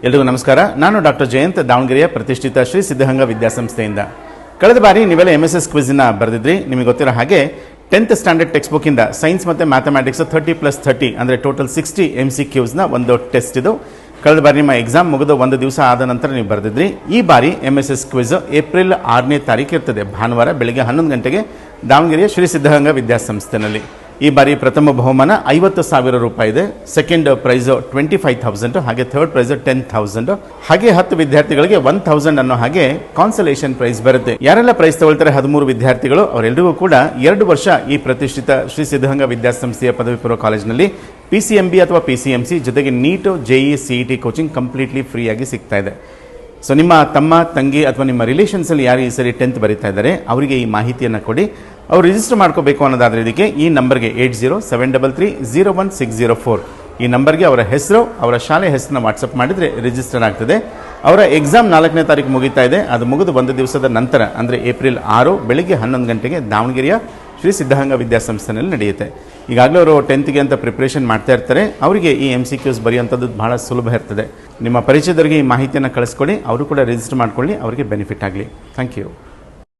ಎಲ್ರಿಗೂ ನಮಸ್ಕಾರ. ನಾನು ಡಾಕ್ಟರ್ ಜಯಂತ್, ದಾವಣಗೆರೆಯ ಪ್ರತಿಷ್ಠಿತ ಶ್ರೀ ಸಿದ್ಧಗಂಗಾ ವಿದ್ಯಾಸಂಸ್ಥೆಯಿಂದ. ಕಳೆದ ಬಾರಿ ನೀವೆಲ್ಲ MSS ಕ್ವಿಜ್ನ ಬರೆದಿದ್ರಿ. ನಿಮಗೆ ಗೊತ್ತಿರೋ ಹಾಗೆ 10th ಸ್ಟ್ಯಾಂಡರ್ಡ್ ಟೆಕ್ಸ್ಟ್ ಬುಕ್ಕಿಂದ ಸೈನ್ಸ್ ಮತ್ತು ಮ್ಯಾಥಮೆಟಿಕ್ಸ್ 30+30 ಅಂದರೆ ಟೋಟಲ್ 60 MCQsನ ಒಂದು ಟೆಸ್ಟ್ ಇದು. ಕಳೆದ ಬಾರಿ ನಿಮ್ಮ ಎಕ್ಸಾಮ್ ಮುಗಿದು ಒಂದು ದಿವಸ ಆದ ನಂತರ ನೀವು ಬರೆದಿದ್ರಿ. ಈ ಬಾರಿ MSS ಕ್ವಿಜ್ ಏಪ್ರಿಲ್ 6ನೇ ತಾರೀಕು ಇರ್ತದೆ, ಭಾನುವಾರ ಬೆಳಗ್ಗೆ 11 ಗಂಟೆಗೆ ದಾವಣಗೆರೆಯ ಶ್ರೀ ಸಿದ್ಧಗಂಗಾ ವಿದ್ಯಾಸಂಸ್ಥೆನಲ್ಲಿ. ಈ ಬಾರಿ ಪ್ರಥಮ ಬಹುಮಾನ 50,000 ರೂಪಾಯಿ ಇದೆ, ಸೆಕೆಂಡ್ ಪ್ರೈಸ್ 25,000, ಹಾಗೆ ಥರ್ಡ್ ಪ್ರೈಸ್ 10,000, ಹಾಗೆ 10 ವಿದ್ಯಾರ್ಥಿಗಳಿಗೆ 1,000 ಅನ್ನೋ ಹಾಗೆ ಕಾನ್ಸಲೇಷನ್ ಪ್ರೈಸ್ ಬರುತ್ತೆ. ಯಾರೆಲ್ಲ ಪ್ರೈಸ್ ತಗೊಳ್ತಾರೆ 13 ವಿದ್ಯಾರ್ಥಿಗಳು, ಅವರೆಲ್ಲರಿಗೂ ಕೂಡ 2 ವರ್ಷ ಈ ಪ್ರತಿಷ್ಠಿತ ಶ್ರೀ ಸಿದ್ಧಗಂಗಾ ವಿದ್ಯಾಸಂಸ್ಥೆಯ ಪದವಿ ಪೂರ್ವ ಕಾಲೇಜಿನಲ್ಲಿ PCMB ಅಥವಾ PCMC ಜೊತೆಗೆ NEET, JEE, CET coaching completely free ಆಗಿ ಸಿಗ್ತಾ ಇದೆ. ಸೊ ನಿಮ್ಮ ತಮ್ಮ, ತಂಗಿ ಅಥವಾ ನಿಮ್ಮ ರಿಲೇಷನ್ಸಲ್ಲಿ ಯಾರು ಈ ಸರಿ 10th ಬರೀತಾ ಇದ್ದಾರೆ ಅವರಿಗೆ ಈ ಮಾಹಿತಿಯನ್ನು ಕೊಡಿ. ಅವ್ರು ರಿಜಿಸ್ಟರ್ ಮಾಡ್ಕೋಬೇಕು ಅನ್ನೋದಾದರೆ ಇದಕ್ಕೆ ಈ ನಂಬರ್ಗೆ 8073301604 ಈ ನಂಬರ್ಗೆ ಅವರ ಹೆಸರು, ಅವರ ಶಾಲೆ ಹೆಸರನ್ನ ವಾಟ್ಸಪ್ ಮಾಡಿದರೆ ರಿಜಿಸ್ಟರ್ ಆಗ್ತದೆ. ಅವರ ಎಕ್ಸಾಮ್ 4ನೇ ತಾರೀಕು ಮುಗಿತಾ ಇದೆ. ಅದು ಮುಗಿದು ಒಂದು ದಿವಸದ ನಂತರ ಅಂದರೆ ಏಪ್ರಿಲ್ 6 ಬೆಳಿಗ್ಗೆ 11 ಗಂಟೆಗೆ ದಾವಣಗೆರೆಯ ಶ್ರೀ ಸಿದ್ಧಗಂಗಾ ವಿದ್ಯಾಸಂಸ್ಥೆನಲ್ಲಿ ನಡೆಯುತ್ತೆ. ಈಗಾಗಲೇ ಅವರು 10th ಅಂತ ಪ್ರಿಪ್ರೇಷನ್ ಮಾಡ್ತಾ ಇರ್ತಾರೆ. ಅವರಿಗೆ ಈ MCQs ಬರೆಯುವಂಥದ್ದು ಬಹಳ ಸುಲಭ ಇರ್ತದೆ. ನಿಮ್ಮ ಪರಿಚಯದವರಿಗೆ ಈ ಮಾಹಿತಿಯನ್ನು ಕಳಿಸ್ಕೊಡಿ, ಅವರು ಕೂಡ ರಿಜಿಸ್ಟರ್ ಮಾಡ್ಕೊಳ್ಳಿ, ಅವರಿಗೆ ಬೆನಿಫಿಟ್ ಆಗಲಿ. Thank you.